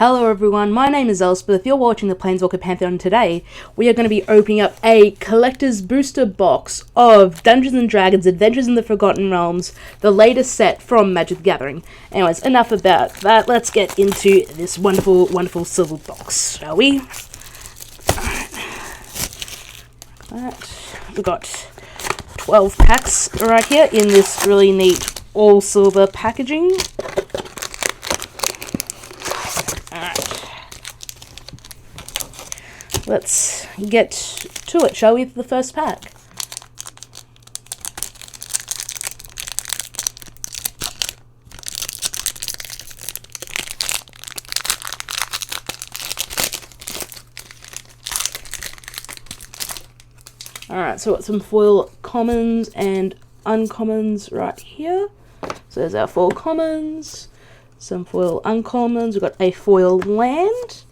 Hello everyone, my name is Elspeth. You're watching the Planeswalker Pantheon. Today we are going to be opening up a collector's booster box of Dungeons & Dragons Adventures in the Forgotten Realms, the latest set from Magic the Gathering. Anyways, enough about that. Let's get into this wonderful, wonderful silver box, shall we? We've got 12 packs right here in this really neat all silver packaging. Let's get to it, shall we, for the first pack. Alright, so we've got some foil commons and uncommons right here. So there's our foil commons, some foil uncommons, we've got a foil land.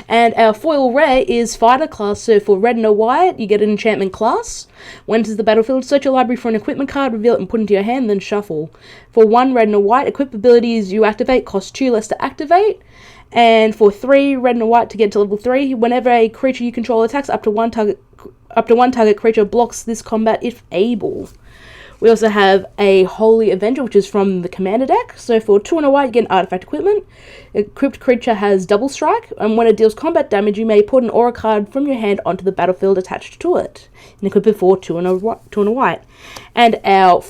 And our foil rare is fighter class, so for red and a white, you get an enchantment class. When enters the battlefield, search your library for an equipment card, reveal it and put it into your hand, then shuffle. For 1 red and a white, equip abilities you activate cost 2 less to activate. And for 3 red and a white to get to level 3, whenever a creature you control attacks, up to one target creature blocks this combat if able. We also have a Holy Avenger, which is from the Commander deck. So for 2 and a white, you get an artifact equipment. Equipped creature has double strike, and when it deals combat damage, you may put an aura card from your hand onto the battlefield attached to it. And equip it for 2 and a white. And our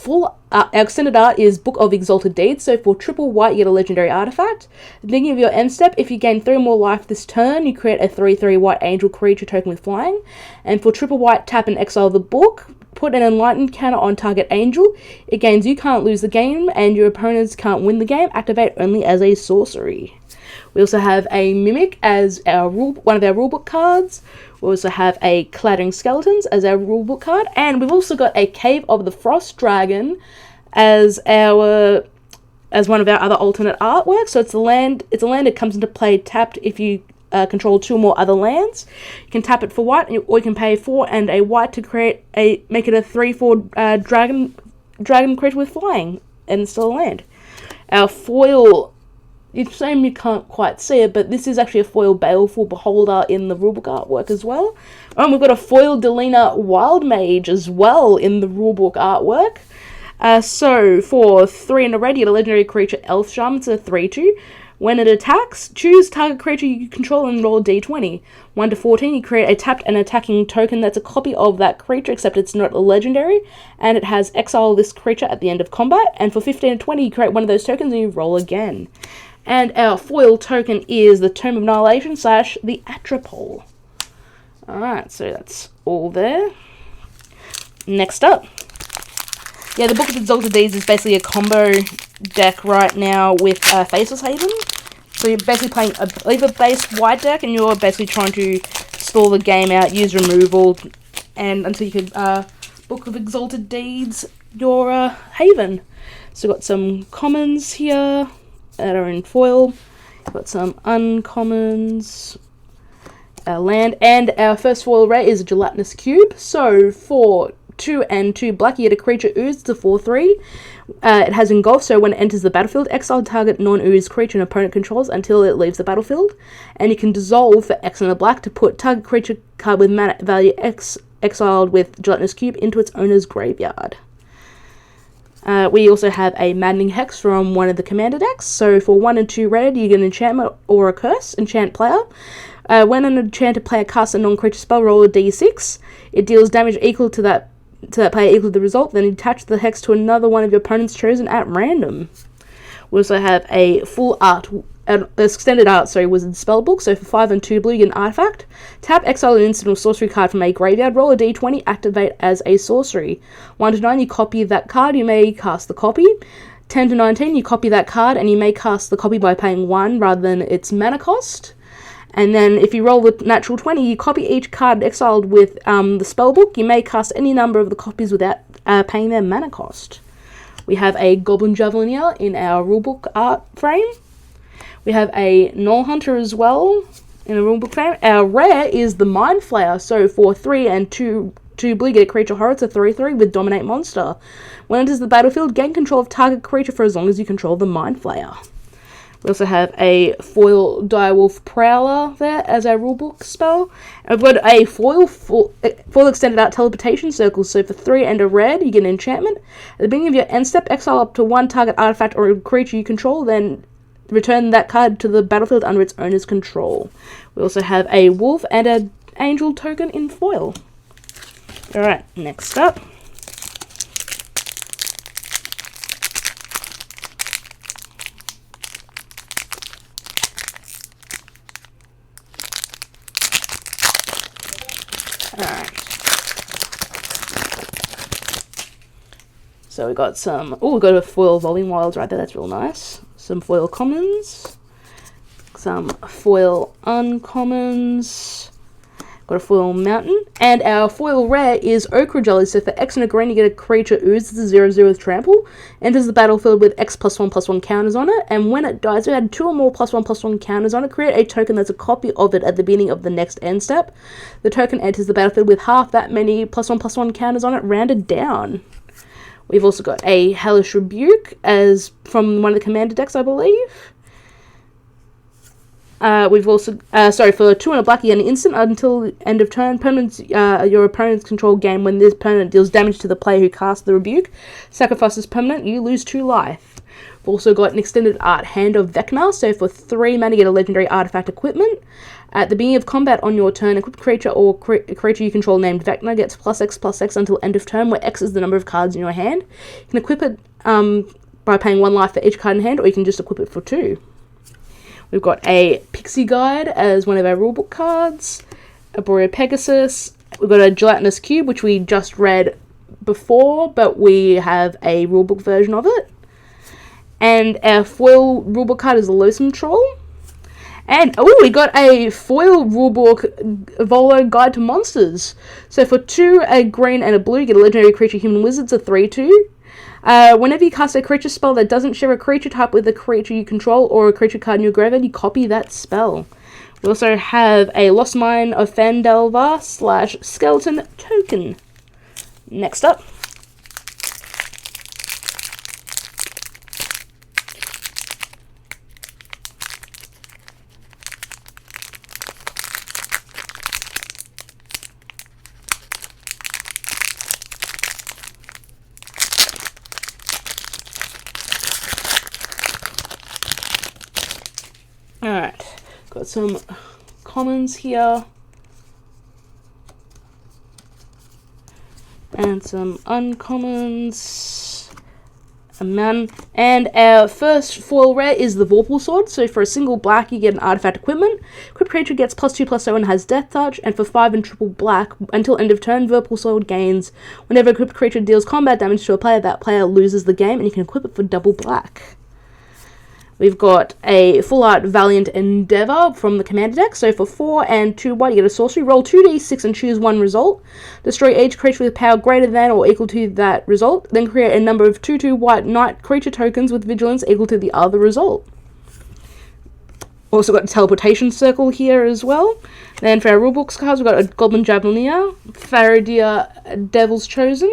our extended art is Book of Exalted Deeds. So for triple white, you get a legendary artifact. Beginning of your end step, if you gain 3 more life this turn, you create a 3/3 white angel creature token with flying. And for triple white, tap and exile the book. Put an enlightened counter on target angel. It gains you can't lose the game, and your opponents can't win the game. Activate only as a sorcery. We also have a Mimic as one of our rulebook cards. We also have a Clattering Skeletons as our rulebook card, and we've also got a Cave of the Frost Dragon as one of our other alternate artworks. So it's a land. It comes into play tapped if you control 2 more other lands. You can tap it for white, or you can pay 4 and a white to make it a 3/4 dragon creature with flying, and it's still a land. Our foil, it's shame you can't quite see it, but this is actually a foil Baleful Beholder in the rulebook artwork as well. And we've got a foil Delina Wild Mage as well in the rulebook artwork. So for 3 and a red, you get a legendary creature Elf Shaman. It's a 3/2. When it attacks, choose target creature you control and roll a d20. 1 to 14, you create a tapped and attacking token that's a copy of that creature, except it's not a legendary, and it has exile this creature at the end of combat. And for 15 to 20, you create one of those tokens and you roll again. And our foil token is the Tome of Annihilation / the Atropole. Alright, so that's all there. Next up. Yeah, the Book of Exalted Deeds is basically a combo deck right now with Faceless Haven. So you're basically playing a Lever-based white deck, and you're basically trying to stall the game out, use removal, and until you can Book of Exalted Deeds your Haven. So we've got some commons here that are in foil. We've got some uncommons, our land, and our first foil rare is a Gelatinous Cube. So for 2 and 2 black, you get a creature ooze. It's a 4/3. It has engulf, so when it enters the battlefield, exile target non-ooze creature an opponent controls until it leaves the battlefield. And you can dissolve for X and a black to put target creature card with mana value X exiled with Gelatinous Cube into its owner's graveyard. We also have a Maddening Hex from one of the Commander decks. So for 1 and 2 red, you get an enchantment or a curse. Enchant player. When an enchanted player casts a non-creature spell, roll a d6. It deals damage equal to that player equal to the result, then attach the hex to another one of your opponent's chosen at random. We also have a full art, extended art, wizard spellbook. So for 5 and 2 blue, you get an artifact. Tap, exile an instant or sorcery card from a graveyard, roll a d20, activate as a sorcery. 1 to 9, you copy that card, you may cast the copy. 10 to 19, you copy that card, and you may cast the copy by paying 1 rather than its mana cost. And then if you roll the natural 20, you copy each card exiled with the spellbook. You may cast any number of the copies without paying their mana cost. We have a Goblin Javelineer in our rulebook art frame. We have a Gnoll Hunter as well in the rulebook frame. Our rare is the Mind Flayer. So for 3 and 2 blue, you get a creature horror. It's a 3/3 with Dominate Monster. When it enters the battlefield, gain control of target creature for as long as you control the Mind Flayer. We also have a foil Direwolf Prowler there as our rulebook spell. And we've got a foil extended art teleportation circle. So for 3 and a red, you get an enchantment. At the beginning of your end step, exile up to 1 target artifact or creature you control, then return that card to the battlefield under its owner's control. We also have a wolf and an angel token in foil. Alright, next up. Alright. So we got some... Oh, we got a foil Evolving Wilds right there. That's real nice. Some foil commons. Some foil uncommons. Got a foil mountain. And our foil rare is Ochre Jelly. So for X and a green, you get a creature ooze. This is 0/0 with trample. Enters the battlefield with X +1/+1 counters on it. And when it dies, we add 2 or more +1/+1 counters on it. Create a token that's a copy of it at the beginning of the next end step. The token enters the battlefield with half that many +1/+1 counters on it, rounded down. We've also got a Hellish Rebuke as from one of the commander decks, I believe. We've also, for 2 and a black, you get an instant until end of turn. Permanents your opponent's control game when this permanent deals damage to the player who casts the rebuke. Sacrifices permanent, you lose 2 life. We've also got an extended art Hand of Vecna. So for 3 mana, you get a legendary artifact equipment. At the beginning of combat on your turn, equipped creature or creature you control named Vecna gets +X/+X until end of turn, where X is the number of cards in your hand. You can equip it by paying 1 life for each card in hand, or you can just equip it for 2. We've got a Pixie Guide as one of our rulebook cards, a Boreal Pegasus. We've got a Gelatinous Cube, which we just read before, but we have a rulebook version of it. And our foil rulebook card is a Loathsome Troll. And, we got a foil rulebook Volo Guide to Monsters. So for 2, a green and a blue, you get a legendary creature Human Wizards, a 3/2. Whenever you cast a creature spell that doesn't share a creature type with a creature you control or a creature card in your graveyard, you copy that spell. We also have a Lost Mine of Fandelvar / Skeleton token. Next up. Alright, got some commons here. And some uncommons. A mountain. And our first foil rare is the Vorpal Sword. So for a single black, you get an artifact equipment. Equipped creature gets +2/+0 and has Death Touch. And for 5 and triple black, until end of turn, Vorpal Sword gains. Whenever a equipped creature deals combat damage to a player, that player loses the game, and you can equip it for double black. We've got a full art Valiant Endeavor from the commander deck. So for 4 and 2 white, you get a sorcery. Roll 2d6 and choose 1 result. Destroy each creature with power greater than or equal to that result. Then create a number of 2/2 white knight creature tokens with vigilance equal to the other result. Also got a teleportation circle here as well. Then for our rulebooks cards, we've got a Goblin Javelineer, Faradir Devil's Chosen.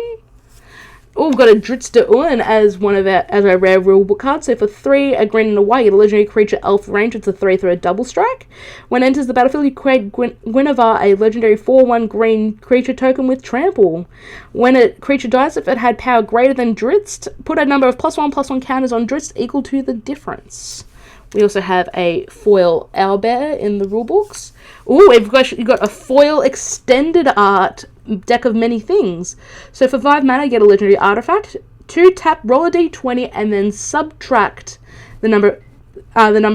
Oh, we've got a Dritz de Uin as our rare rulebook card. So for 3, a green and a white, you get a legendary creature Elf Range. It's a 3 through a double strike. When it enters the battlefield, you create Guinevere, a legendary 4/1 green creature token with trample. When a creature dies, if it had power greater than Dritz, put a number of +1/+1 counters on Dritz equal to the difference. We also have a foil owlbear in the rulebooks. Oh, you've got a foil extended art deck of many things. So for 5 mana, you get a legendary artifact. 2 tap, roll a d20, and then subtract the number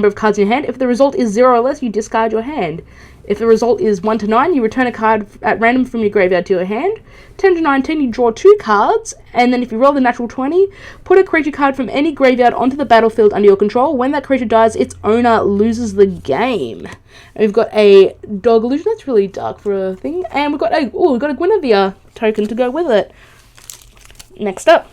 of cards in your hand. If the result is 0 or less, you discard your hand. If the result is 1 to 9, you return a card at random from your graveyard to your hand. 10 to 19, you draw 2 cards, and then if you roll the natural 20, put a creature card from any graveyard onto the battlefield under your control. When that creature dies, its owner loses the game. And we've got a Dog Illusion. That's really dark for a thing. And we've got a Guinevere token to go with it. Next up.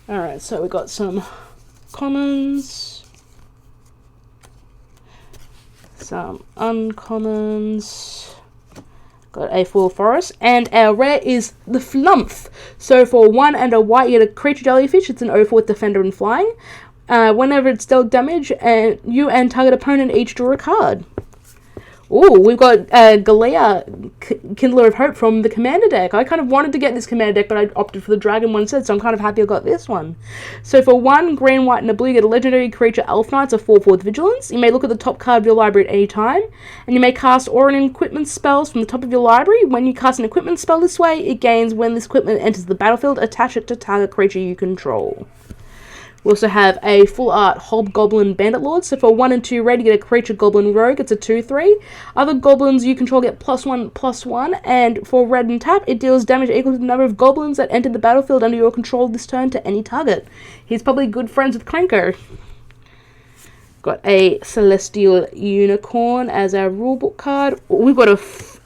Alright, so we got some commons, some uncommons, got a foil forest, and our rare is the Flumph. So for 1 and a white, you get a creature jellyfish. It's an 0/4 with defender and flying. Whenever it's dealt damage, and you and target opponent each draw a card. Oh, we've got Galea, Kindler of Hope from the Commander deck. I kind of wanted to get this Commander deck, but I opted for the Dragon one instead, so I'm kind of happy I got this one. So for 1 green, white, and a blue, you get a legendary creature, Elf Knights, a 4/4 with Vigilance. You may look at the top card of your library at any time, and you may cast or an equipment spells from the top of your library. When you cast an equipment spell this way, it gains when this equipment enters the battlefield, attach it to target creature you control. We also have a full art Hobgoblin Bandit Lord. So for 1 and 2 red, you get a creature Goblin Rogue. It's a 2/3. Other goblins you control get +1/+1. And for red and tap, it deals damage equal to the number of goblins that entered the battlefield under your control this turn to any target. He's probably good friends with Cranko. Got a Celestial Unicorn as our rulebook card. We've got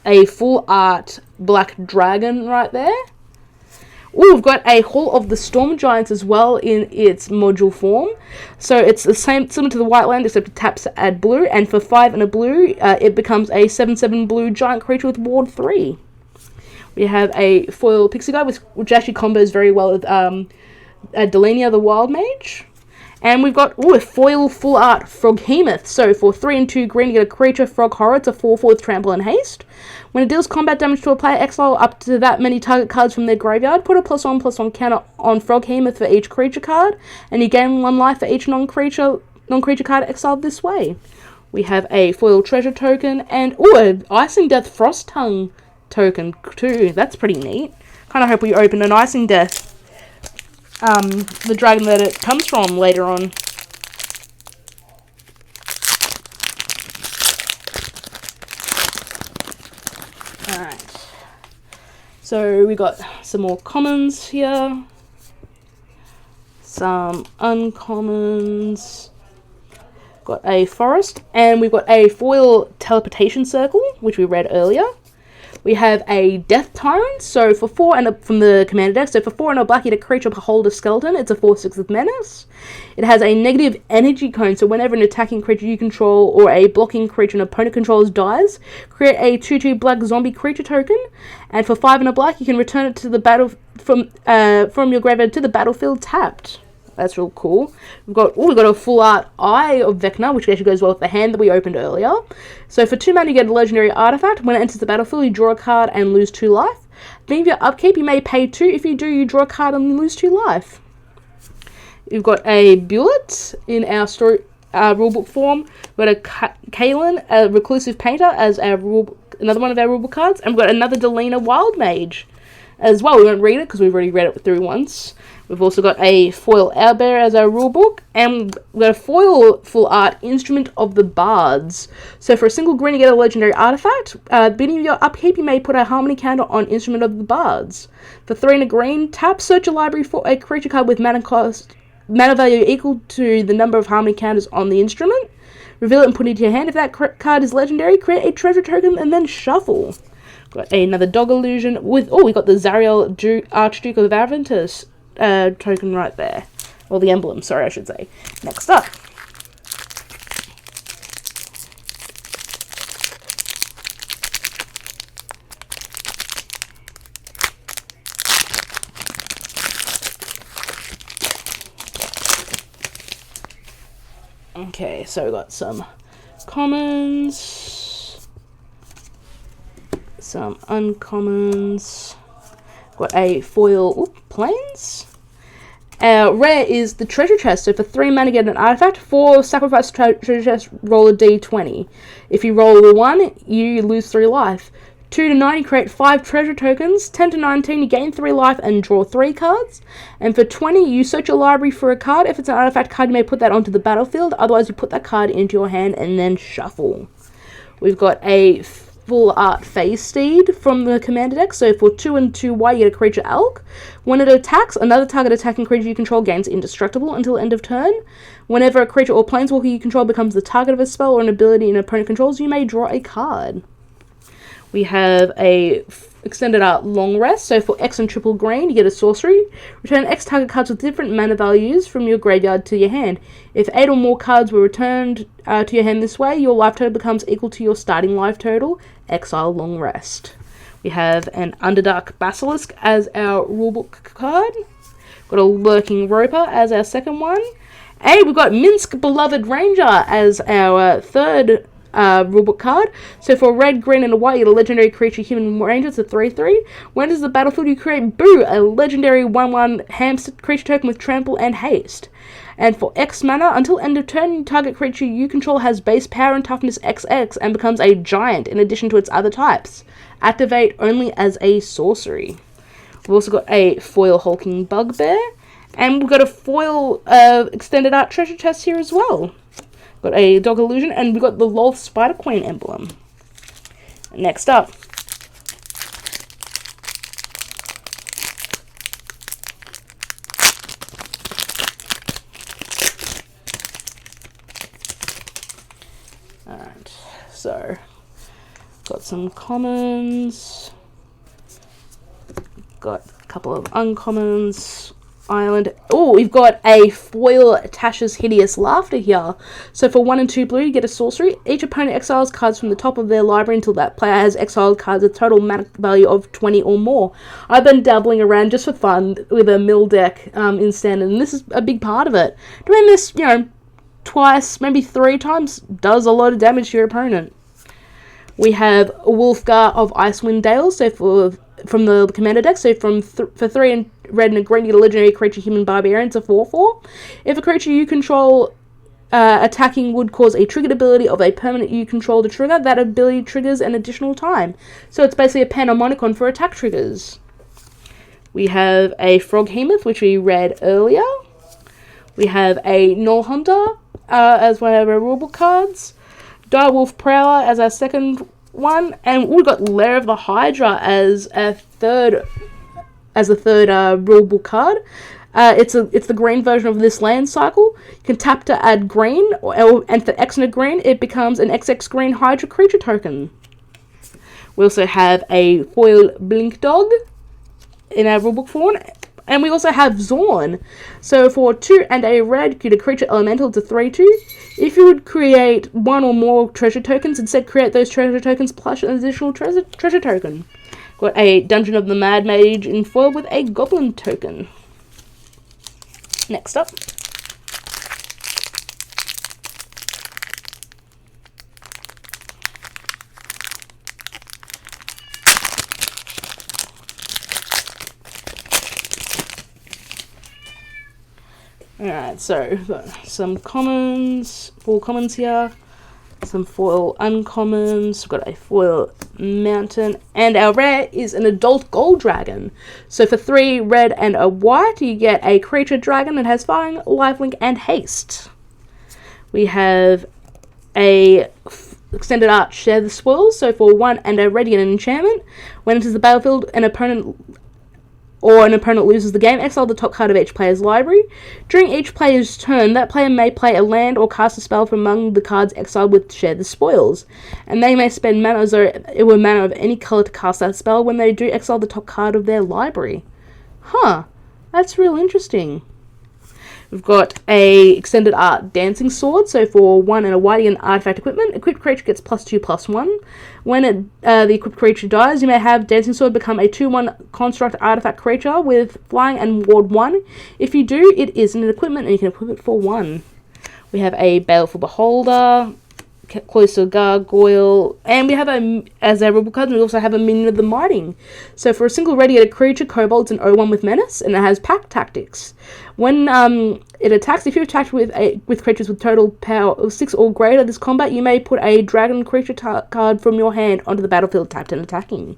a full art Black Dragon right there. Oh, we've got a Hall of the Storm Giants as well in its module form. So it's the same, similar to the White Land, except it taps to add blue. And for 5 and a blue, it becomes a 7/7 blue giant creature with Ward 3. We have a foil Pixie Guy, which actually combos very well with Delenia the Wild Mage. And we've got a foil full art Froghemoth. So for 3 and 2 green, you get a creature Frog Horror. It's a 4/4 with trample and haste. When it deals combat damage to a player, exile up to that many target cards from their graveyard. Put a +1/+1 counter on Froghemoth for each creature card, and you gain 1 life for each non-creature card exiled this way. We have a foil treasure token and an Icing Death Frost Tongue token too. That's pretty neat. Kind of hope we open an Icing Death. The dragon that it comes from later on. Alright. So we got some more commons here. Some uncommons. Got a forest. And we've got a foil teleportation circle, which we read earlier. We have a Death Tyrant, so for 4 and from the Commander deck, so for 4 and a black, you get a creature Beholder Skeleton. It's a 4/6 with Menace. It has a negative energy cone, so whenever an attacking creature you control or a blocking creature an opponent controls dies, create a 2/2 black zombie creature token. And for 5 and a black, you can return it to the battle from your graveyard to the battlefield tapped. That's real cool. We've got a full art Eye of Vecna, which actually goes well with the hand that we opened earlier. So for 2 mana, you get a legendary artifact. When it enters the battlefield, you draw a card and lose 2 life. At the end of your upkeep, you may pay 2. If you do, you draw a card and lose 2 life. We've got a Bullet in our story rulebook form. We've got a Kaelin, a Reclusive Painter, as our another one of our rulebook cards. And we've got another Delena Wild Mage as well. We won't read it because we've already read it through once. We've also got a foil Owlbear as our rulebook, and we've got a foil full art Instrument of the Bards. So for a single green, you get a legendary artifact. At the beginning of your upkeep, you may put a harmony counter on Instrument of the Bards. For 3 and a green, tap, search your library for a creature card with mana value equal to the number of harmony counters on the instrument. Reveal it and put it into your hand. If that card is legendary, create a treasure token and then shuffle. Got another Dog Illusion with, we got the Zariel Archduke of Aventus token right there. Or the emblem, sorry, I should say. Next up. Okay, so we got some commons, some uncommons, got a foil plains. Rare is the treasure chest, so for 3 mana get an artifact. 4 sacrifice treasure chest, roll a d20. If you roll a 1, you lose 3 life. 2 to 9, you create 5 treasure tokens. 10 to 19, you gain 3 life and draw 3 cards. And for 20, you search your library for a card. If it's an artifact card, you may put that onto the battlefield. Otherwise, you put that card into your hand and then shuffle. We've got a full art Phase Steed from the Commander deck. So for 2 and 2 white, you get a creature Elk. When it attacks, another target attacking creature you control gains indestructible until end of turn. Whenever a creature or planeswalker you control becomes the target of a spell or an ability an opponent controls, you may draw a card. We have a extended art long rest. So for X and triple green, you get a sorcery. Return X target cards with different mana values from your graveyard to your hand. If 8 or more cards were returned to your hand this way, your life total becomes equal to your starting life total. Exile long rest. We have an Underdark Basilisk as our rulebook card. Got a Lurking Roper as our second one. And we've got Minsk Beloved Ranger as our third rulebook card. So for red, green, and a white, you get a legendary creature, human ranger. It's a 3/3. When enters the battlefield, you create Boo, a legendary 1/1 hamster creature token with trample and haste. And for X mana, until end of turn, target creature you control has base power and toughness XX and becomes a giant in addition to its other types. Activate only as a sorcery. We've also got a foil Hulking Bugbear. And we've got a foil extended art treasure chest here as well. Got a Dog Illusion, and we've got the Lolth Spider Queen emblem. Next up. Alright, so got some commons. Got a couple of uncommons. Island. Oh, we've got a foil Tasha's Hideous Laughter here. So for 1 and 2 blue, you get a sorcery. Each opponent exiles cards from the top of their library until that player has exiled cards with total mana value of 20 or more. I've been dabbling around just for fun with a mill deck in standard, and this is a big part of it. Doing this, twice, maybe 3 times, does a lot of damage to your opponent. We have Wolfgar of Icewind Dale, so from the commander deck. So for 3 and red and a green, you get a legendary creature, human barbarian. It's a 4/4. If a creature you control attacking would cause a triggered ability of a permanent you control to trigger, that ability triggers an additional time. So it's basically a Panharmonicon for attack triggers. We have a Froghemoth, which we read earlier. We have a Gnoll Hunter as one of our rulebook cards. Direwolf Prowler as our second one, and we've got Lair of the Hydra as a third rulebook card. It's the green version of this land cycle. You can tap to add green, and for X and a green, it becomes an XX green Hydra creature token. We also have a foil Blink Dog in our rulebook form. And we also have Zorn. So for 2 and a red, you get a creature elemental. It's a 3/2. If you would create 1 or more treasure tokens, instead create those treasure tokens plus an additional treasure token. Got a Dungeon of the Mad Mage in foil with a goblin token. Next up. Alright, so got some commons, 4 commons here, some foil uncommons, we've got a foil mountain, and our rare is an adult gold dragon. So for 3 red and a white, you get a creature dragon that has firing, lifelink, and haste. We have a extended art Share the Spoils, so for 1 and a red, you get an enchantment. When it enters the battlefield, an opponent loses the game, exile the top card of each player's library. During each player's turn, that player may play a land or cast a spell from among the cards exiled with Share the Spoils. And they may spend mana as though it were mana of any colour to cast that spell. When they do, exile the top card of their library. Huh, that's real interesting. We've got a extended art Dancing Sword, so for 1 and a white, you get an artifact equipment. Equipped creature gets +2/+1. When the equipped creature dies, you may have Dancing Sword become a 2/1 construct artifact creature with flying and ward 1. If you do, it is an equipment and you can equip it for 1. We have a Baleful Beholder, Cloister Gargoyle, and we have as our rubble card, we also have a Minion of the Mighting. So for a single red, you get a creature, Kobold, it's an 0/1 with Menace, and it has Pack Tactics. When it attacks, if you attack with creatures with total power of 6 or greater this combat, you may put a dragon creature card from your hand onto the battlefield tapped and attacking.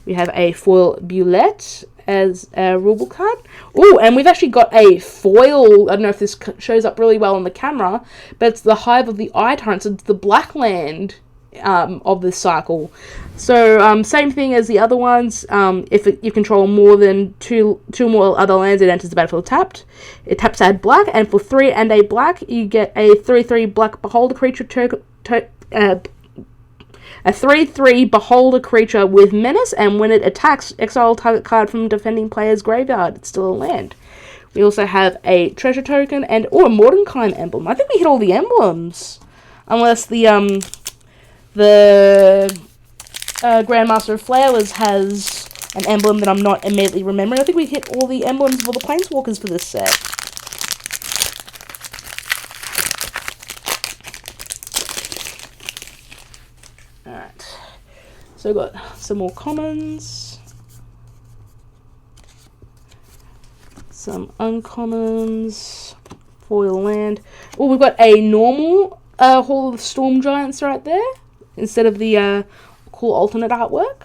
We have a foil Bulette as a rulebook card. Oh, and we've actually got a foil, I don't know if this shows up really well on the camera, but it's the Hive of the Eye Tyrants. It's the black land of this cycle. So same thing as the other ones. If you control more than two more other lands, it enters the battlefield tapped. It taps to add black, and for 3 and a black, you get a 3/3 black beholder creature A 3/3 beholder creature with menace, and when it attacks, exile target card from defending player's graveyard. It's still a land. We also have a treasure token and a Mordenkainen emblem. I think we hit all the emblems, unless the Grandmaster of Flowers has an emblem that I'm not immediately remembering. I think we hit all the emblems for the Planeswalkers for this set. Alright, so we've got some more commons, some uncommons, foil land. Oh, we've got a normal Hall of Storm Giants right there, instead of the cool alternate artwork.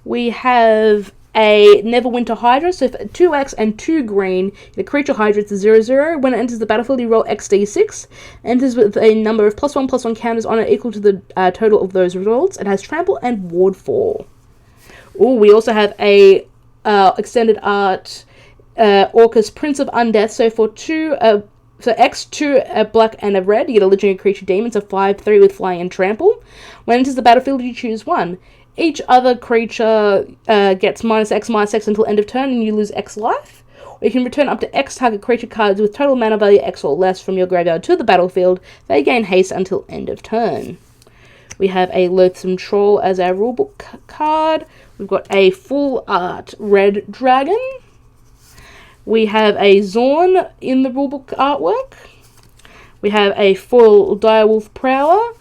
We have a Neverwinter Hydra, so for 2x and 2 green, the creature Hydra, it's a 0/0. When it enters the battlefield, you roll XD6. Enters with a number of +1/+1 counters on it equal to the total of those results. It has trample and ward 4. Oh, we also have a extended art Orcas, Prince of Undeath. So for 2, so X2, a black and a red, you get a legendary creature demon. It's a 5/3 with flying and trample. When it enters the battlefield, you choose 1. Each other creature gets -X until end of turn, and you lose X life. Or you can return up to X target creature cards with total mana value X or less from your graveyard to the battlefield. They gain haste until end of turn. We have a Loathsome Troll as our rulebook card. We've got a full art red dragon. We have a Zorn in the rulebook artwork. We have a foil Direwolf Prowler.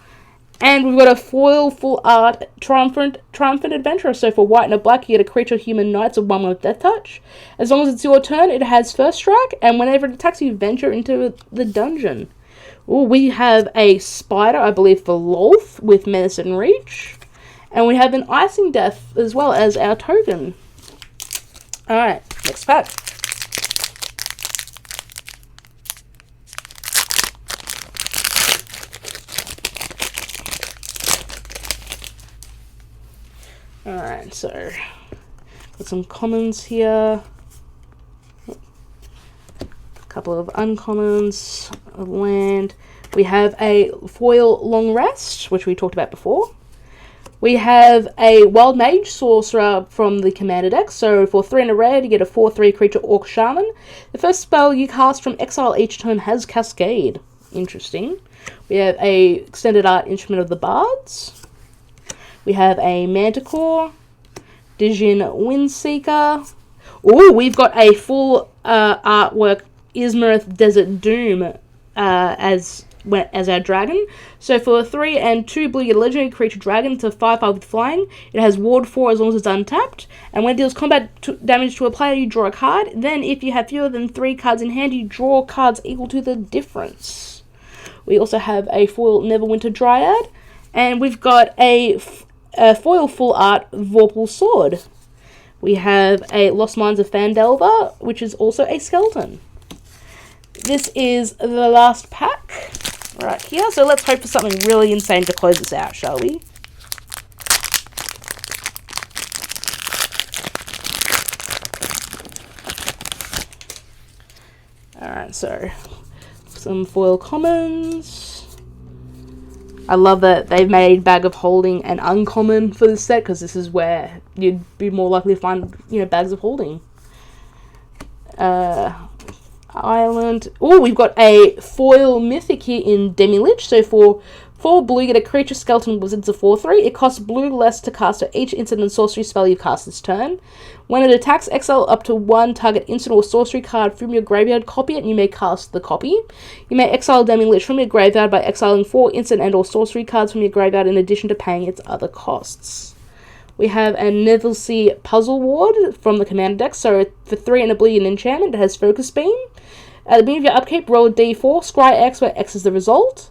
And we've got a foil full art Triumphant Adventurer. So for white and a black, you get a creature human knights of 1 with Death Touch. As long as it's your turn, it has first strike, and whenever it attacks, you venture into the dungeon. Ooh, we have a spider, I believe, for Lolth with Menace and Reach. And we have an Icing Death as well as our token. Alright, next pack. Alright, so got some commons here, a couple of uncommons, a land. We have a foil Long Rest, which we talked about before. We have a Wild Mage Sorcerer from the Commander deck. So for 3 and a red, you get a 4/3 creature Orc Shaman. The first spell you cast from exile each turn has Cascade. Interesting. We have a extended art Instrument of the Bards. We have a Manticore, Dijin Windseeker. Oh, we've got a full artwork Ismarith Desert Doom as our dragon. So for 3 and 2 blue, you get a legendary creature dragon. It's a 5/5 with flying. It has ward 4 as long as it's untapped. And when it deals combat damage to a player, you draw a card. Then if you have fewer than 3 cards in hand, you draw cards equal to the difference. We also have a foil Neverwinter Dryad. And we've got a foil full art Vorpal Sword. We have a Lost Mines of Phandelver, which is also a skeleton. This is the last pack right here, so let's hope for something really insane to close this out, shall we? Alright, so some foil commons. I love that they've made Bag of Holding an uncommon for this set, because this is where you'd be more likely to find, Bags of Holding. Island. Oh, we've got a foil Mythic here in Demi-Lich. So for 4 blue, you get a creature skeleton wizard. It's a 4/3. It costs blue less to cast each instant and sorcery spell you cast this turn. When it attacks, exile up to 1 target instant or sorcery card from your graveyard, copy it, and you may cast the copy. You may exile Demi-Lich from your graveyard by exiling 4 instant and or sorcery cards from your graveyard in addition to paying its other costs. We have a Neville Puzzle Ward from the Commander deck. So for 3 and a blue, an enchantment. It has Focus Beam. At the beginning of your upkeep, roll a d4, scry X, where X is the result.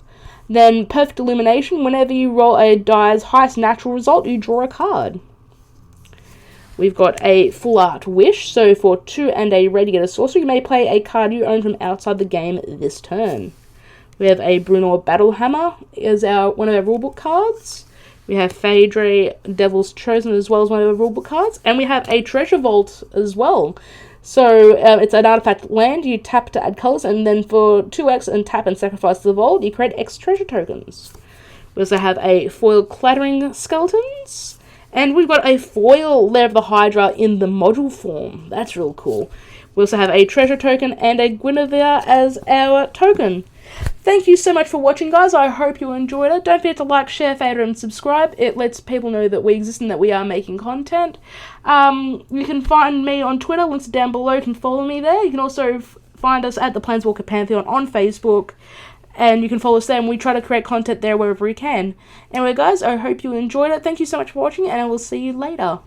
Then Perfect Illumination. Whenever you roll a die's highest natural result, you draw a card. We've got a full art Wish. So for 2 and a red, you get a sorcery. You may play a card you own from outside the game this turn. We have a Brunor Battlehammer as one of our rulebook cards. We have Phaedra, Devil's Chosen, as well as one of our rulebook cards. And we have a Treasure Vault as well. So it's an artifact land. You tap to add colors, and then for 2x and tap and sacrifice the vault, you create X treasure tokens. We also have a foil clattering skeletons. And we've got a foil Lair of the Hydra in the module form. That's real cool. We also have a treasure token and a Guinevere as our token. Thank you so much for watching, guys. I hope you enjoyed it. Don't forget to like, share, favorite, and subscribe. It lets people know that we exist and that we are making content. You can find me on Twitter. Links are down below. You can follow me there. You can also find us at the Planeswalker Pantheon on Facebook. And you can follow us there, and we try to create content there wherever we can. Anyway, guys, I hope you enjoyed it. Thank you so much for watching, and I will see you later.